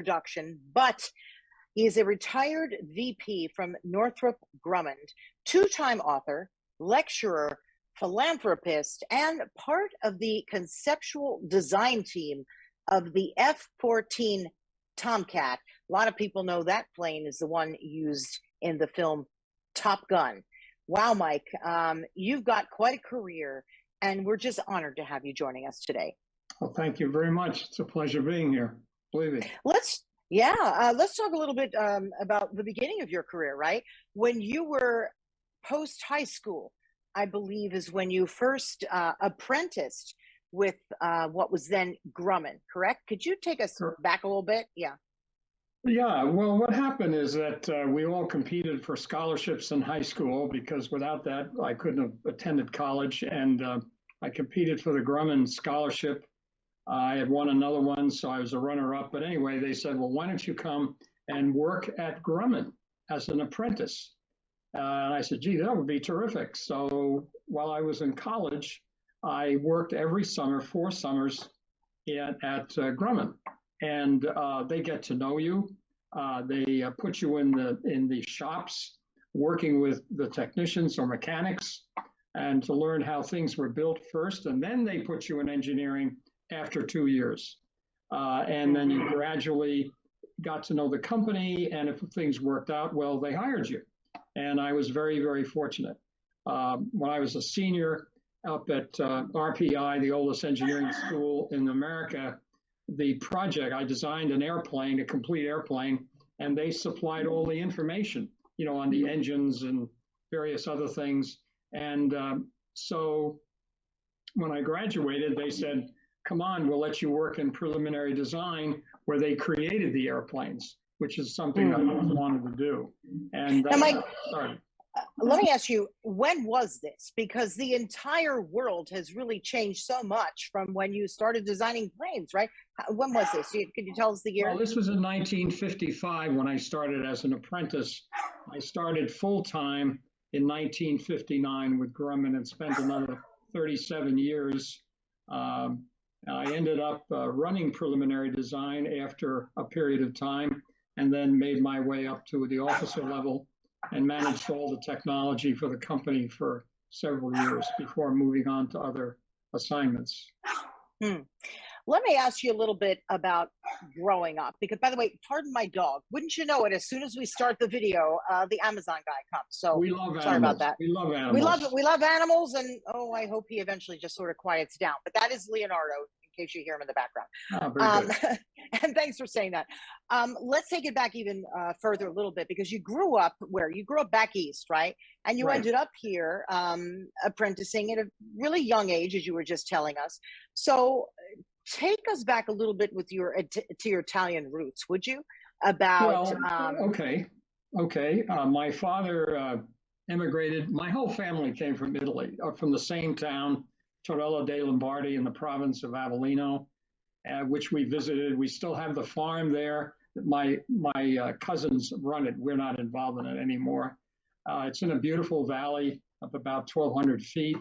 production, but he is a retired VP from Northrop Grumman, two-time author, lecturer, philanthropist, and part of the conceptual design team of the F-14 Tomcat. A lot of people know that plane is the one used in the film Top Gun. Wow, Mike, you've got quite a career, and we're just honored to have you joining us today. Well, thank you very much. It's a pleasure being here. Believe it. Let's talk a little bit about the beginning of your career, right? When you were post high school, I believe is when you first apprenticed with what was then Grumman, correct? Could you take us back a little bit? Yeah. Yeah, well, what happened is that we all competed for scholarships in high school because without that, I couldn't have attended college. And I competed for the Grumman scholarship. I had won another one, so I was a runner-up. But anyway, they said, well, why don't you come and work at Grumman as an apprentice? And I said, gee, that would be terrific. So while I was in college, I worked every summer, 4 summers at Grumman. And they get to know you. They put you in the shops, working with the technicians or mechanics, and to learn how things were built first. And then they put you in engineering after 2 years. And then you gradually got to know the company. And if things worked out well, they hired you. And I was very, very fortunate. When I was a senior up at RPI, the oldest engineering school in America, the project, I designed an airplane, a complete airplane, and they supplied all the information, on the engines and various other things. And so when I graduated, they said, come on, we'll let you work in preliminary design where they created the airplanes, which is something that I wanted to do. And now, Mike, let me ask you, when was this? Because the entire world has really changed so much from when you started designing planes, right? When was this? Could you tell us the year? Well, this was in 1955 when I started as an apprentice. I started full-time in 1959 with Grumman and spent another 37 years. I ended up running preliminary design after a period of time and then made my way up to the officer level and managed all the technology for the company for several years before moving on to other assignments. Let me ask you a little bit about growing up, because, by the way, pardon my dog. Wouldn't you know it? As soon as we start the video, the Amazon guy comes. So we love animals. Sorry about that. We love animals. We love animals, and I hope he eventually just sort of quiets down. But that is Leonardo, in case you hear him in the background. Oh, very good. And thanks for saying that. Let's take it back even further a little bit, because you grew up where? You grew up back east, right? And you ended up here apprenticing at a really young age, as you were just telling us. So take us back a little bit with your Italian roots, would you? About okay. My father immigrated. My whole family came from Italy, from the same town, Torello dei Lombardi, in the province of Avellino, which we visited. We still have the farm there. My cousins run it. We're not involved in it anymore. It's in a beautiful valley of about 1,200 feet,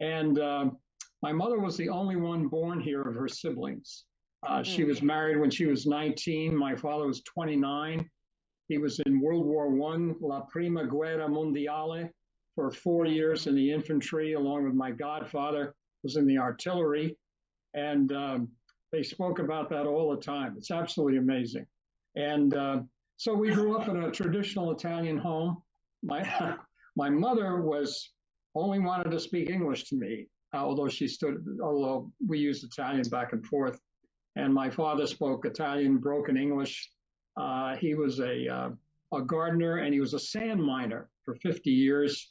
and my mother was the only one born here of her siblings. She was married when she was 19. My father was 29. He was in World War I, La Prima Guerra Mondiale, for 4 years in the infantry, along with my godfather, was in the artillery. And they spoke about that all the time. It's absolutely amazing. And so we grew up in a traditional Italian home. My mother only wanted to speak English to me. Although we used Italian back and forth. And my father spoke Italian, broken English. He was a gardener, and he was a sand miner for 50 years.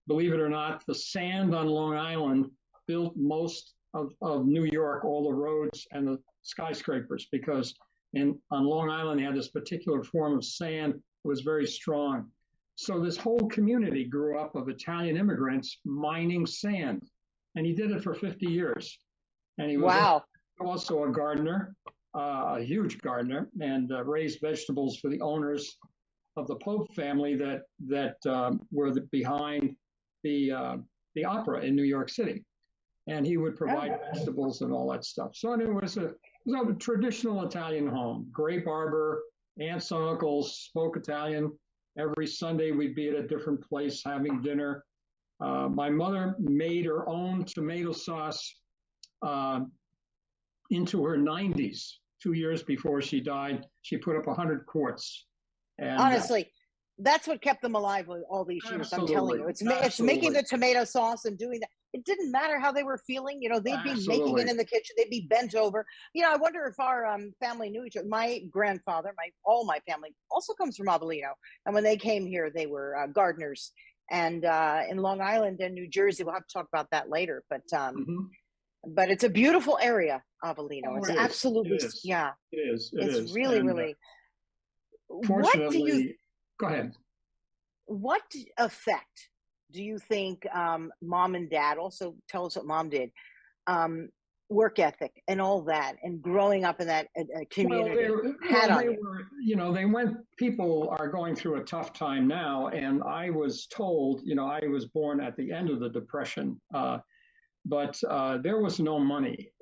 Believe it or not, the sand on Long Island built most of New York, all the roads and the skyscrapers, because on Long Island, they had this particular form of sand that was very strong. So this whole community grew up of Italian immigrants mining sand. And he did it for 50 years. And he was also a gardener, a huge gardener, and raised vegetables for the owners of the Pope family that were behind the opera in New York City. And he would provide vegetables and all that stuff. So it was a traditional Italian home, grape arbor, aunts, uncles spoke Italian. Every Sunday we'd be at a different place having dinner. My mother made her own tomato sauce uh, into her 90s, 2 years before she died. She put up 100 quarts. And honestly, that's what kept them alive all these years. I'm telling you, it's making the tomato sauce and doing that. It didn't matter how they were feeling. You know, they'd be making it in the kitchen. They'd be bent over. You know, I wonder if our family knew each other. My grandfather, all my family also comes from Avellino. And when they came here, they were gardeners. And in Long Island and New Jersey, we'll have to talk about that later. But it's a beautiful area, Avellino. It's absolutely, yeah. It is. It's really, really. Fortunately, go ahead. What effect do you think mom and dad, also tell us what mom did, work ethic and all that, and growing up in that community had on you? People are going through a tough time now, and I was told, I was born at the end of the Depression, but there was no money,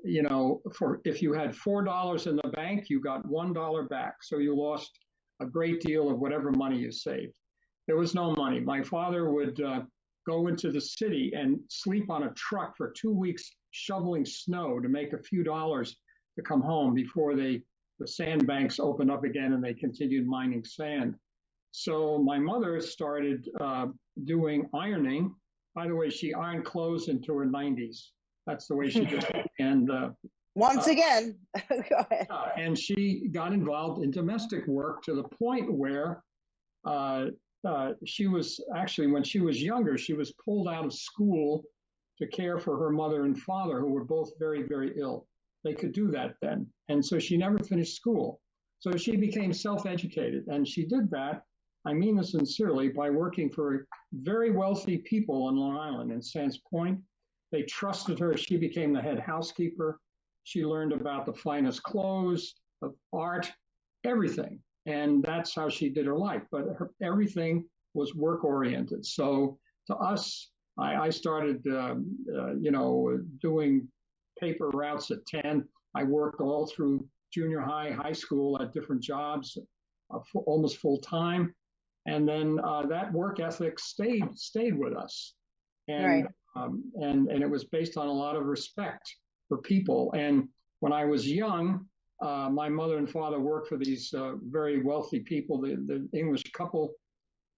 for if you had $4 in the bank, you got $1 back. So you lost a great deal of whatever money you saved. There was no money. My father would go into the city and sleep on a truck for 2 weeks shoveling snow to make a few dollars to come home before the sandbanks opened up again and they continued mining sand. So my mother started doing ironing. By the way, she ironed clothes into her 90s. That's the way she did it. And once again, go ahead. And she got involved in domestic work to the point where she was actually, when she was younger, she was pulled out of school to care for her mother and father, who were both very, very ill. They could do that then. And so she never finished school. So she became self-educated. And she did that, I mean this sincerely, by working for very wealthy people on Long Island, in Sands Point. They trusted her. She became the head housekeeper. She learned about the finest clothes, of art, everything. And that's how she did her life. But everything was work oriented. So to us, I started, doing paper routes at 10. I worked all through junior high, high school at different jobs, almost full time. And then that work ethic stayed with us. And, and it was based on a lot of respect for people. And when I was young, my mother and father worked for these very wealthy people, the English couple,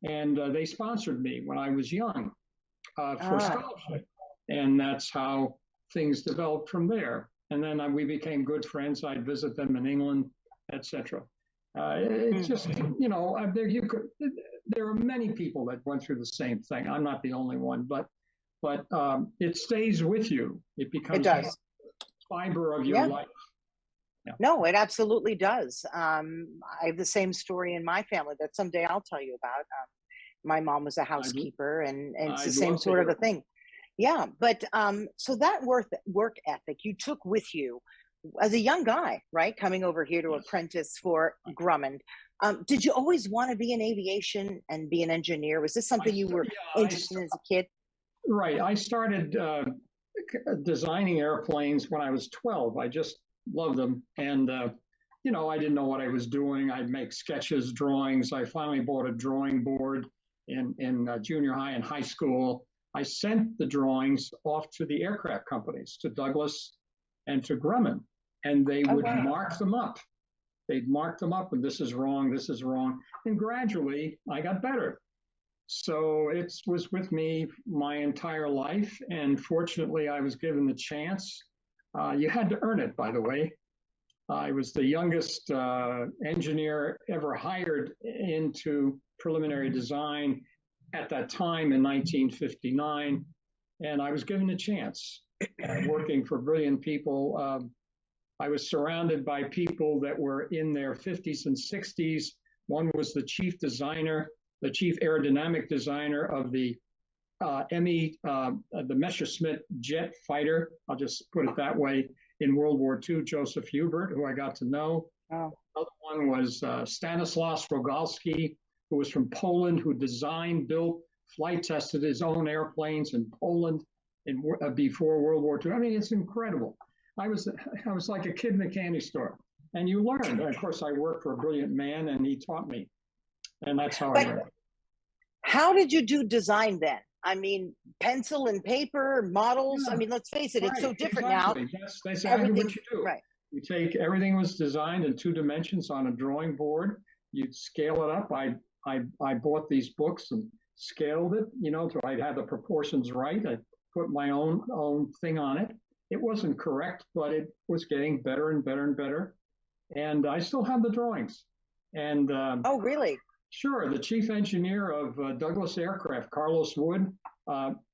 and they sponsored me when I was young for scholarship. And that's how things developed from there. And then we became good friends. I'd visit them in England, etc. It's just, there are many people that went through the same thing. I'm not the only one, but it stays with you. It becomes a fiber of your life. Yeah. No, it absolutely does. I have the same story in my family that someday I'll tell you about. My mom was a housekeeper, and it's the same sort of a thing. Yeah, but so that work ethic you took with you as a young guy, right? Coming over here to apprentice for Grumman. Did you always want to be in aviation and be an engineer? Was this something you were interested in as a kid? Right. I started designing airplanes when I was 12. I just loved them. And, I didn't know what I was doing. I'd make sketches, drawings. I finally bought a drawing board in junior high and high school. I sent the drawings off to the aircraft companies, to Douglas and to Grumman, and they would mark them up. They'd mark them up, and this is wrong, this is wrong. And gradually, I got better. So it was with me my entire life, and fortunately, I was given the chance. You had to earn it, by the way. I was the youngest engineer ever hired into preliminary design at that time in 1959, and I was given a chance working for brilliant people. I was surrounded by people that were in their 50s and 60s. One was the chief designer, the chief aerodynamic designer of the the Messerschmitt jet fighter, I'll just put it that way, in World War II, Joseph Hubert, who I got to know. Oh. Another one was Stanislaus Rogalski, who was from Poland, who designed, built, flight tested his own airplanes in Poland before World War II. I mean, it's incredible. I was like a kid in a candy store. And you learned. And of course, I worked for a brilliant man, and he taught me, and that's how I But learned. how did you do design then? I mean, pencil and paper, models. I Yeah, mean, let's face it, it's right, so different now. exactly. That's exactly what Everything's you do. right. You take everything was designed in 2 dimensions on a drawing board. You'd scale it up. I bought these books and scaled it, so I'd have the proportions right. I put my own thing on it. It wasn't correct, but it was getting better and better and better. And I still have the drawings. And Oh, really? sure, the chief engineer of Douglas Aircraft, Carlos Wood,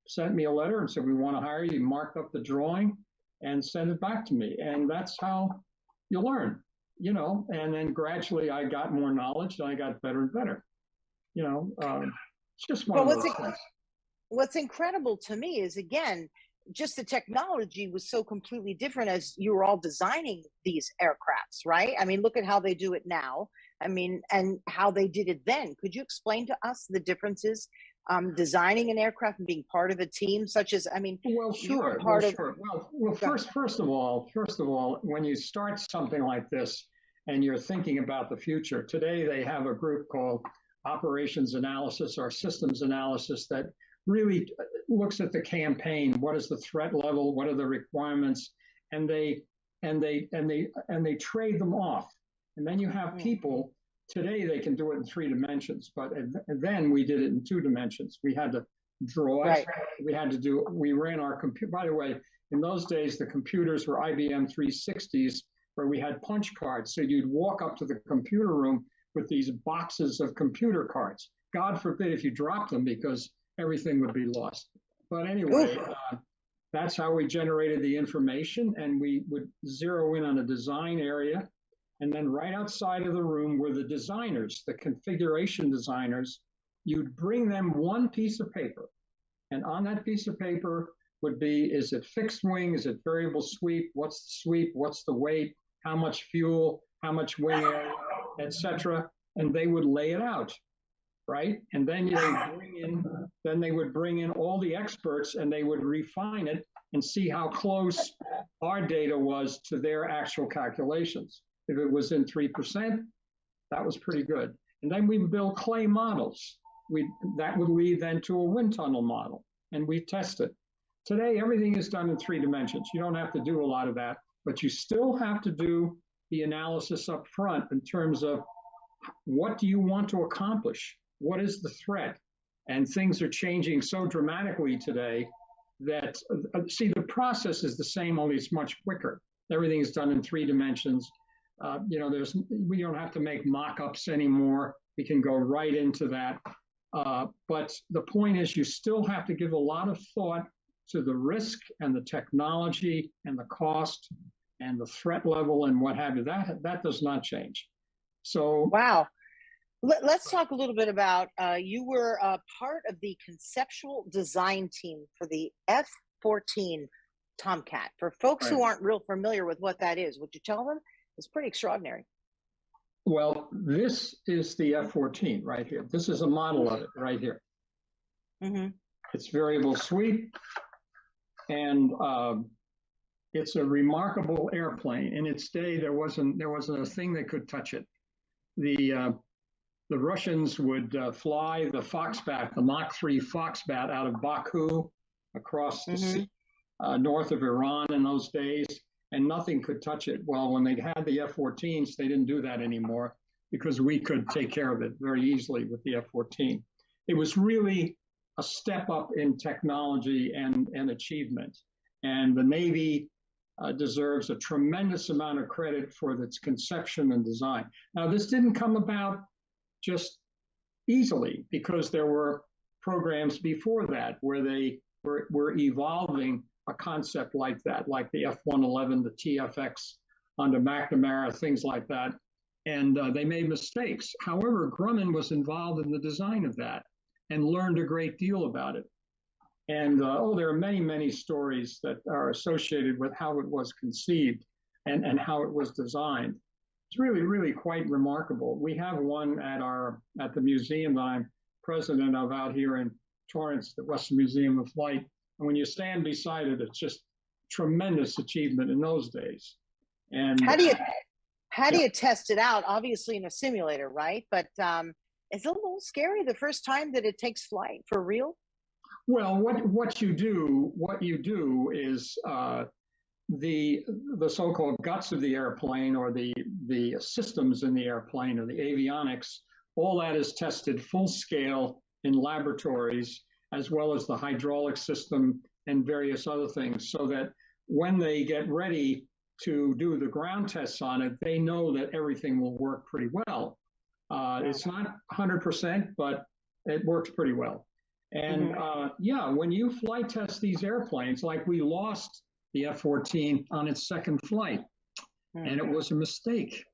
sent me a letter and said, "We want to hire you." He marked up the drawing and sent it back to me. And that's how you learn, And then gradually I got more knowledge and I got better and better. It's just one Well, of those things. what's incredible to me is, again, just the technology was so completely different as you were all designing these aircrafts, right? I mean, look at how they do it now. I mean, and how they did it then. Could you explain to us the differences, designing an aircraft and being part of a team, such as, I mean, Well, you were sure. Well, part of, sure. Well, first of all, when you start something like this and you're thinking about the future, today they have a group called operations analysis or systems analysis that really looks at the campaign. What is the threat level? What are the requirements? And they trade them off. And then you have people. Today they can do it in 3 dimensions, but then we did it in 2 dimensions. We had to draw it. Right. We ran our computer. By the way, in those days, the computers were IBM 360s where we had punch cards. So you'd walk up to the computer room with these boxes of computer cards. God forbid if you dropped them, because everything would be lost. But anyway, that's how we generated the information, and we would zero in on a design area. And then right outside of the room were the designers, the configuration designers. You'd bring them one piece of paper. And on that piece of paper would be, is it fixed wing? Is it variable sweep? What's the sweep? What's the weight? How much fuel? How much wing area, etc. And they would lay it out, right? And then they would bring in all the experts and they would refine it and see how close our data was to their actual calculations. If it was in 3%, that was pretty good. And then we build clay models. That would lead then to a wind tunnel model, and we test it. Today, everything is done in 3 dimensions. You don't have to do a lot of that, but you still have to do the analysis up front in terms of what do you want to accomplish? What is the threat? And things are changing so dramatically today that, see, the process is the same, only it's much quicker. Everything is done in 3 dimensions. We don't have to make mock-ups anymore. We can go right into that. But the point is, you still have to give a lot of thought to the risk and the technology and the cost and the threat level and what have you. That does not change. So wow. Let's talk a little bit about, you were a part of the conceptual design team for the F-14 Tomcat. For folks who aren't real familiar with what that is, would you tell them? It's pretty extraordinary. Well, this is the F-14 right here. This is a model of it right here. Mm-hmm. It's variable sweep, and it's a remarkable airplane. In its day, there wasn't a thing that could touch it. The Russians would fly the Foxbat, the Mach 3 Foxbat, out of Baku across the sea, north of Iran in those days, and nothing could touch it. Well, when they had the F-14s, they didn't do that anymore because we could take care of it very easily with the F-14. It was really a step up in technology and achievement. And the Navy deserves a tremendous amount of credit for its conception and design. Now, this didn't come about just easily, because there were programs before that where they were evolving a concept like that, like the F-111, the TFX under McNamara, things like that. And they made mistakes. However, Grumman was involved in the design of that and learned a great deal about it. And there are many, many stories that are associated with how it was conceived and how it was designed. It's really, really quite remarkable. We have one at the museum that I'm president of out here in Torrance, the Western Museum of Flight. And when you stand beside it, it's just tremendous achievement in those days. And how do you test it out? Obviously in a simulator, right? But it's a little scary the first time that it takes flight for real. Well, what you do is the so-called guts of the airplane, or the systems in the airplane, or the avionics. All that is tested full scale in laboratories, as well as the hydraulic system and various other things, so that when they get ready to do the ground tests on it, they know that everything will work pretty well. It's not 100%, but it works pretty well. And when you flight test these airplanes, like we lost the F-14 on its second flight, and it was a mistake.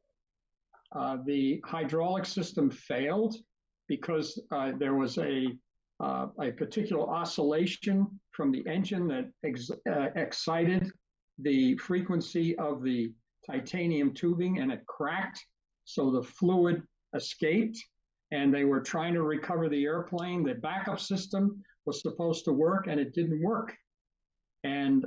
The hydraulic system failed because there was a particular oscillation from the engine that excited the frequency of the titanium tubing, and it cracked, so the fluid escaped, and they were trying to recover the airplane. The backup system was supposed to work, and it didn't work, and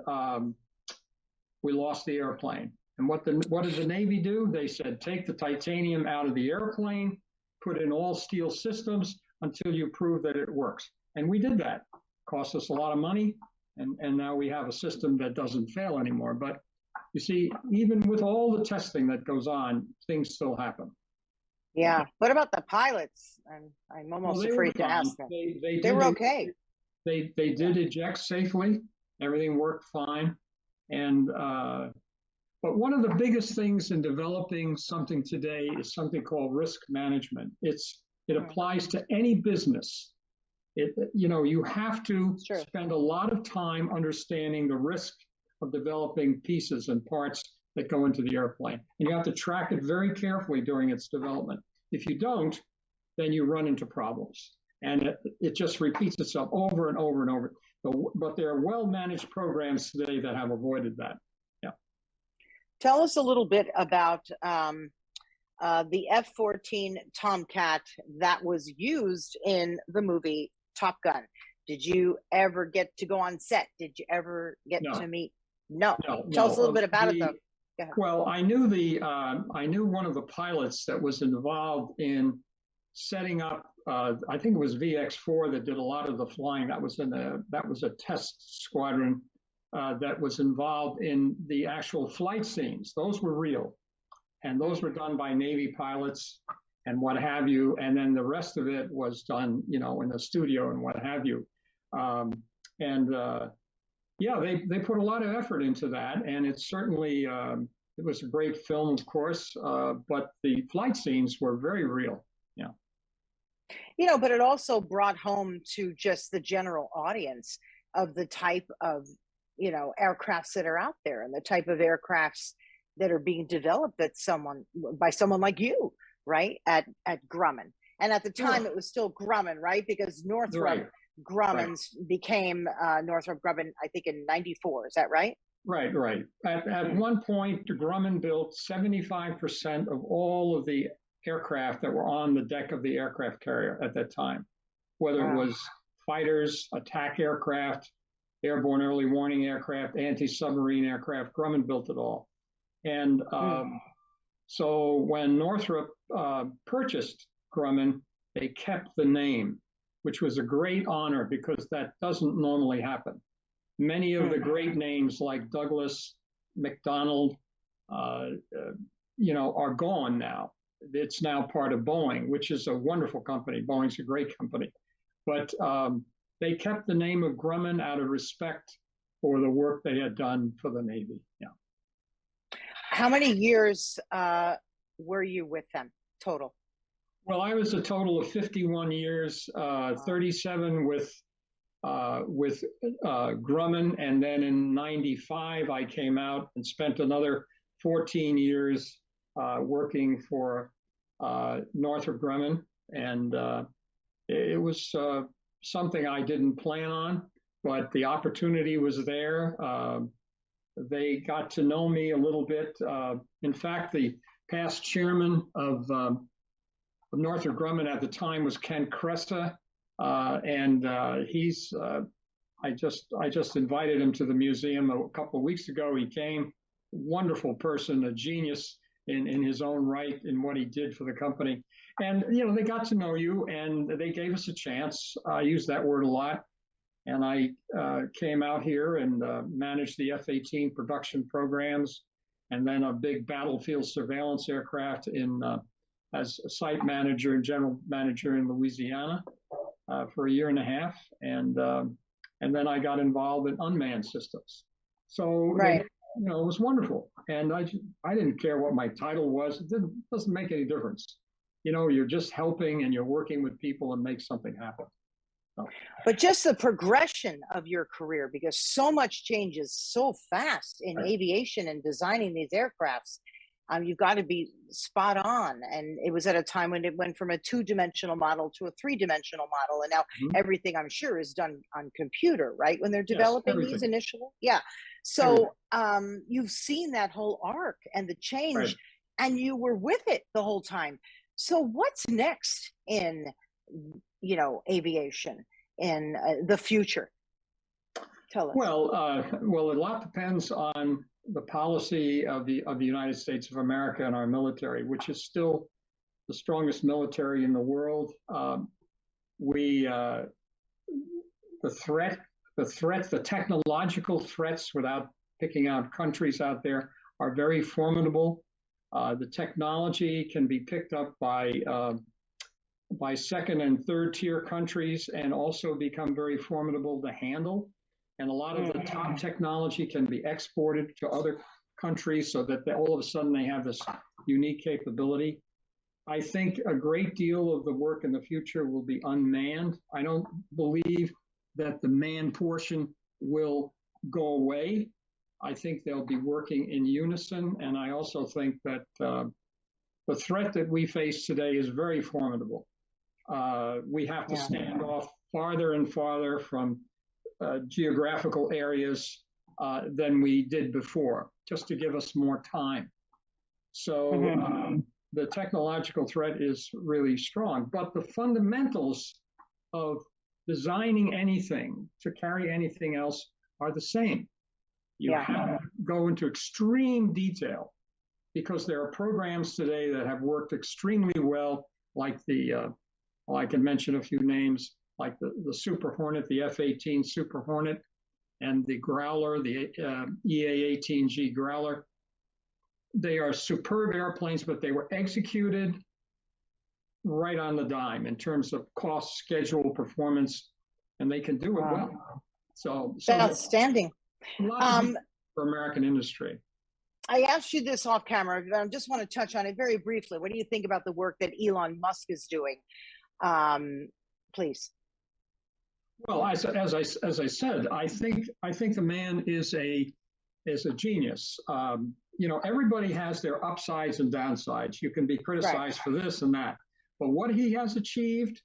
we lost the airplane. And what did the Navy do? They said, take the titanium out of the airplane, put in all steel systems until you prove that it works. And we did that. Cost us a lot of money, and now we have a system that doesn't fail anymore. But you see, even with all the testing that goes on, things still happen. Yeah. What about the pilots? I'm almost afraid to ask them. They were okay. They did eject safely. Everything worked fine. And but one of the biggest things in developing something today is something called risk management. It applies to any business. You have to spend a lot of time understanding the risk of developing pieces and parts that go into the airplane. And you have to track it very carefully during its development. If you don't, then you run into problems. And it just repeats itself over and over and over. But there are well-managed programs today that have avoided that. Yeah. Tell us a little bit about the F-14 Tomcat that was used in the movie Top Gun. Did you ever get to go on set? Did you ever get to meet? No. Tell us a little bit about it, though. Well, I knew one of the pilots that was involved in setting up. I think it was VX4 that did a lot of the flying. That was a test squadron that was involved in the actual flight scenes. Those were real, and those were done by Navy pilots and what have you. And then the rest of it was done, in the studio and what have you. They put a lot of effort into that, and it certainly it was a great film, of course. But the flight scenes were very real. Yeah. But it also brought home to just the general audience of the type of, aircrafts that are out there, and the type of aircrafts that are being developed by someone like you, right, at Grumman. And at the time, it was still Grumman, right? Because Northrop Grumman's became Northrop Grumman, I think, in '94. Is that right? Right. At one point, Grumman built 75% of all of the aircraft that were on the deck of the aircraft carrier at that time, whether it was fighters, attack aircraft, airborne early warning aircraft, anti-submarine aircraft. Grumman built it all. And so when Northrop purchased Grumman, they kept the name, which was a great honor because that doesn't normally happen. Many of the great names like Douglas, McDonald, are gone now. It's now part of Boeing, which is a wonderful company. Boeing's a great company. But they kept the name of Grumman out of respect for the work they had done for the Navy. Yeah. How many years were you with them total? Well, I was a total of 51 years, 37 with Grumman, and then in '95 I came out and spent another 14 years working for Northrop Grumman, and it was something I didn't plan on, but the opportunity was there. They got to know me a little bit. In fact, the past chairman of Northrop Grumman at the time was Ken Cressa, and he's I just invited him to the museum a couple of weeks ago. He came, wonderful person, a genius in his own right in what he did for the company. And, they got to know you and they gave us a chance. I use that word a lot. And I came out here and managed the F-18 production programs, and then a big battlefield surveillance aircraft as a site manager and general manager in Louisiana for a year and a half. And then I got involved in unmanned systems. So, right. it was wonderful. And I didn't care what my title was. It doesn't make any difference. You're just helping and you're working with people and make something happen. So. But just the progression of your career, because so much changes so fast in aviation and designing these aircrafts. You've got to be spot on. And it was at a time when it went from a 2-dimensional model to a 3-dimensional model. And now everything, I'm sure, is done on computer, right? When they're developing these initially. Yeah. So you've seen that whole arc and the change, and you were with it the whole time. So what's next in, aviation in the future? Tell us. Well, a lot depends on the policy of the United States of America and our military, which is still the strongest military in the world. The technological threats, without picking out countries out there, are very formidable. The technology can be picked up by second and third tier countries and also become very formidable to handle. And a lot of the top technology can be exported to other countries so that all of a sudden they have this unique capability. I think a great deal of the work in the future will be unmanned. I don't believe that the manned portion will go away. I think they'll be working in unison. And I also think that the threat that we face today is very formidable. We have to stand off farther and farther from geographical areas than we did before, just to give us more time. So the technological threat is really strong, but the fundamentals of designing anything to carry anything else are the same. You have to go into extreme detail because there are programs today that have worked extremely well, like I can mention a few names, like the Super Hornet, the F-18 Super Hornet, and the Growler, the EA-18G Growler. They are superb airplanes, but they were executed right on the dime in terms of cost, schedule, performance, and they can do it well. So outstanding. A lot for American industry. I asked you this off camera, but I just want to touch on it very briefly. What do you think about the work that Elon Musk is doing? Please. Well, as I said, I think the man is a genius. Everybody has their upsides and downsides. You can be criticized for this and that, but what he has achieved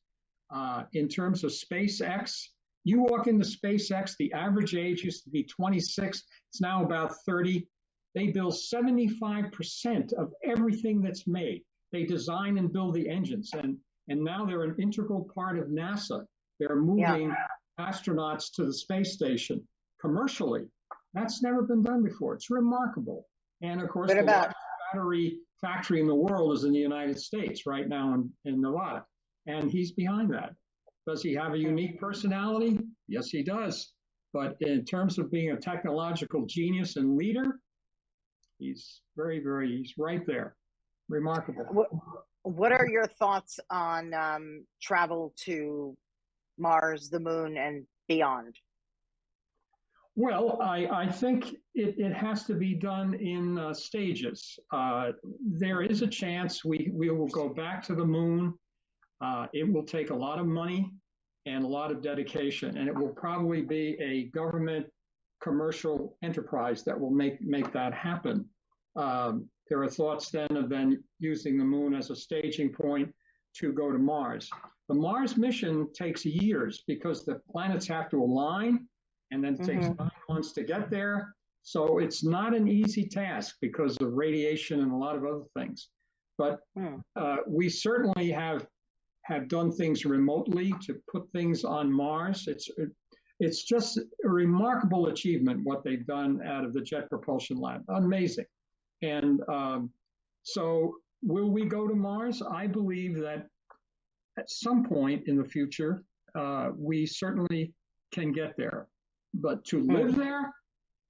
in terms of SpaceX, you walk into SpaceX, the average age used to be 26. It's now about 30. They build 75% of everything that's made. They design and build the engines, and now they're an integral part of NASA. They're moving astronauts to the space station commercially. That's never been done before. It's remarkable. And of course, the largest battery factory in the world is in the United States right now in Nevada. And he's behind that. Does he have a unique personality? Yes, he does. But in terms of being a technological genius and leader, he's he's right there. Remarkable. What are your thoughts on travel to Mars, the moon, and beyond? Well, I think it has to be done in stages. There is a chance we will go back to the moon. It will take a lot of money and a lot of dedication, and it will probably be a government commercial enterprise that will make that happen. There are thoughts then of using the moon as a staging point to go to Mars. The Mars mission takes years because the planets have to align, and then it takes 9 months to get there. So it's not an easy task because of radiation and a lot of other things. But we certainly have done things remotely to put things on Mars. It's just a remarkable achievement what they've done out of the Jet Propulsion Lab. Amazing. And so will we go to Mars? I believe that at some point in the future, we certainly can get there. But to live there,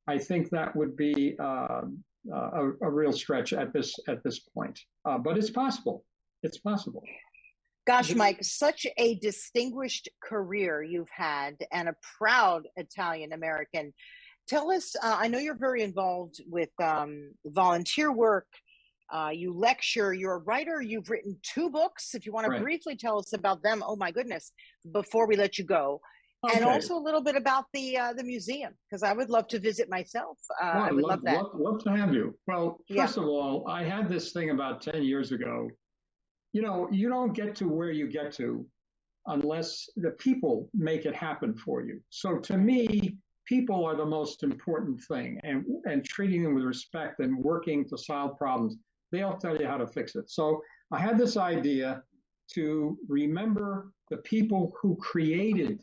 I think that would be a real stretch at this point. But it's possible. It's possible. Gosh, Mike, such a distinguished career you've had and a proud Italian American. Tell us, I know you're very involved with volunteer work. You lecture, you're a writer, you've written 2 books. If you want to briefly tell us about them, oh my goodness, before we let you go. Okay. And also a little bit about the museum, because I would love to visit myself. I would love that. Love to have you. Well, first of all, I had this thing about 10 years ago. You know, you don't get to where you get to unless the people make it happen for you. So to me, people are the most important thing, and treating them with respect and working to solve problems. They'll tell you how to fix it. So I had this idea to remember the people who created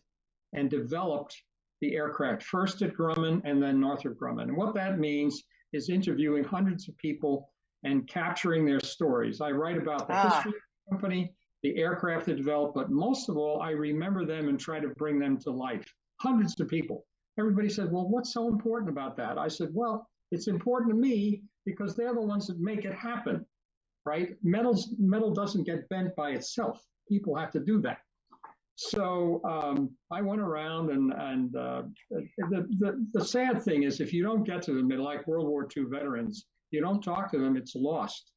and developed the aircraft, first at Grumman and then Northrop Grumman. And what that means is interviewing hundreds of people and capturing their stories. I write about the history of the company, the aircraft they developed, but most of all, I remember them and try to bring them to life. Hundreds of people. Everybody said, well, what's so important about that? I said, well, it's important to me because they're the ones that make it happen, right? Metal doesn't get bent by itself. People have to do that. So I went around, and the sad thing is, if you don't get to them, like World War II veterans, you don't talk to them, it's lost.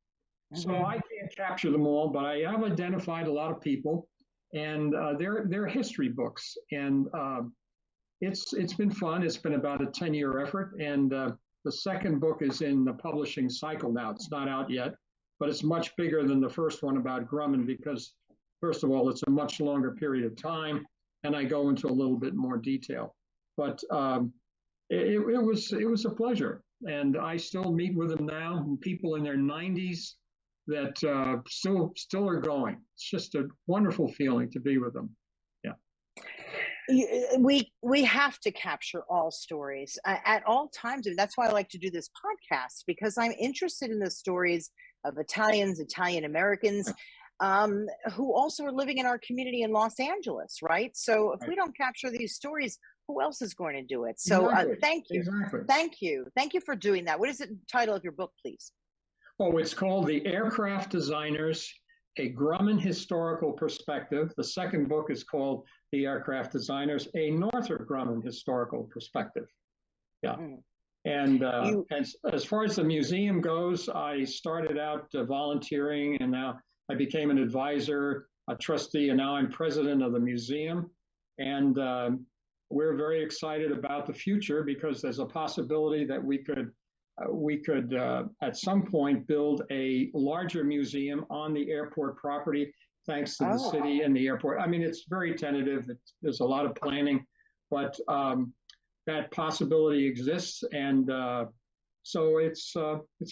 So I can't capture them all, but I have identified a lot of people, and they're history books, and it's been fun. It's been about a 10-year effort, and the second book is in the publishing cycle now. It's not out yet, but it's much bigger than the first one about Grumman because, first of all, it's a much longer period of time, and I go into a little bit more detail. But it was a pleasure, and I still meet with them now. People in their 90s that still are going. It's just a wonderful feeling to be with them. Yeah. We have to capture all stories at all times, and that's why I like to do this podcast, because I'm interested in the stories of Italians, Italian Americans, who also are living in our community in Los Angeles, right? So if we don't capture these stories, who else is going to do it? So thank you. Exactly. Thank you for doing that. What is the title of your book, please? Oh, it's called The Aircraft Designers, A Grumman Historical Perspective. The second book is called The Aircraft Designers, A Northrop Grumman Historical Perspective. Yeah. And as far as the museum goes, I started out volunteering, and now I became an advisor, a trustee, and now I'm president of the museum. And we're very excited about the future because there's a possibility that we could at some point build a larger museum on the airport property, thanks to the city and the airport. I mean, it's very tentative. There's a lot of planning, but that possibility exists, and so it's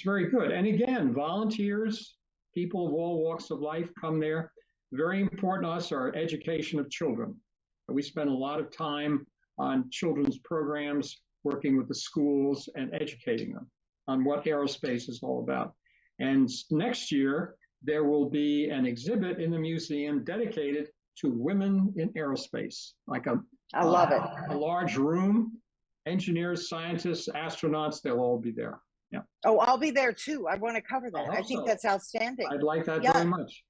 very good. And again, volunteers, people of all walks of life come there. Very important to us are education of children. We spend a lot of time on children's programs, working with the schools and educating them on what aerospace is all about. And next year, there will be an exhibit in the museum dedicated to women in aerospace, like I love it. A large room, engineers, scientists, astronauts, they'll all be there. Yeah. Oh, I'll be there too. I want to cover that. I think that's outstanding. I'd like that very much.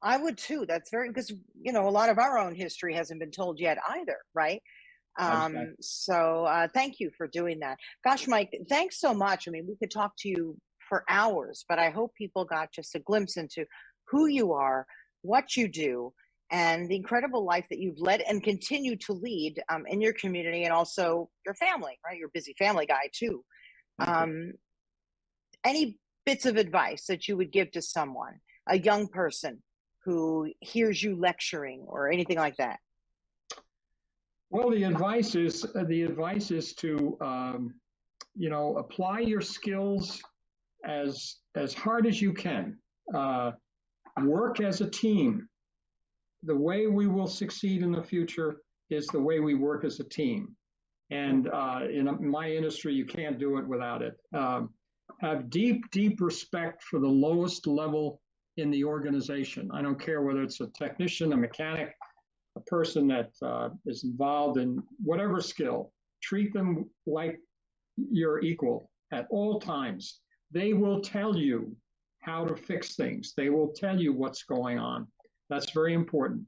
I would too. That's because, a lot of our own history hasn't been told yet either, right? So thank you for doing that. Gosh, Mike, thanks so much. I mean, we could talk to you for hours, but I hope people got just a glimpse into who you are, what you do, and the incredible life that you've led and continue to lead in your community, and also your family, right? You're a busy family guy too. Any bits of advice that you would give to someone, a young person who hears you lecturing or anything like that? Well, the advice is to apply your skills as hard as you can. Work as a team. The way we will succeed in the future is the way we work as a team. And in my industry, you can't do it without it. Have deep, deep respect for the lowest level in the organization. I don't care whether it's a technician, a mechanic, a person that is involved in whatever skill. Treat them like you're equal at all times. They will tell you how to fix things. They will tell you what's going on. That's very important.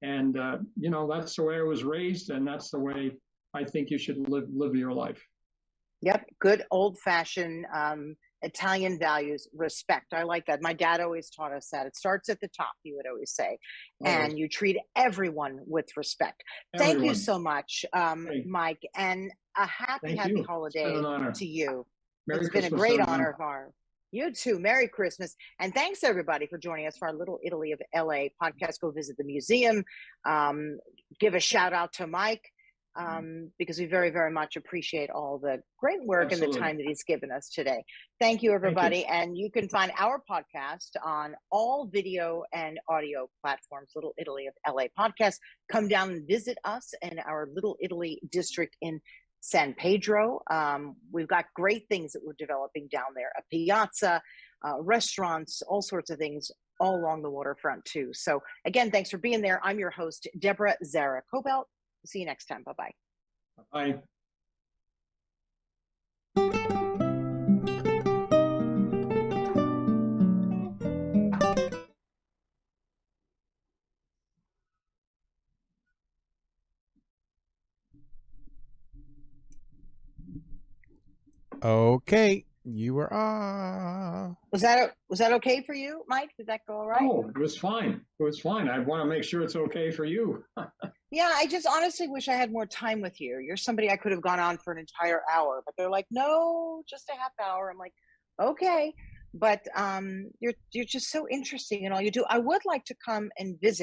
And, that's the way I was raised, and that's the way I think you should live your life. Yep. Good old fashioned Italian values, respect. I like that. My dad always taught us that. It starts at the top, he would always say. And you treat everyone with respect. Thank you so much, Mike. And a happy holiday to you. Merry It's Christmas, been a great everyone. honor of ours. You too. Merry Christmas. And thanks everybody for joining us for our Little Italy of LA podcast. Go visit the museum. Give a shout out to Mike. Because we very, very much appreciate all the great work and the time that he's given us today. Thank you, everybody. And you can find our podcast on all video and audio platforms, Little Italy of LA podcast. Come down and visit us in our Little Italy district in San Pedro. We've got great things that we're developing down there, a piazza, restaurants, all sorts of things all along the waterfront too. So again, thanks for being there. I'm your host, Deborah Zara Cobelt. See you next time. Bye-bye. Bye. Okay, you were on. Was that okay for you, Mike? Did that go all right? Oh, it was fine. It was fine. I want to make sure it's okay for you. Yeah, I just honestly wish I had more time with you. You're somebody I could have gone on for an entire hour, but they're like, no, just a half hour. I'm like, okay. But you're just so interesting in all you do. I would like to come and visit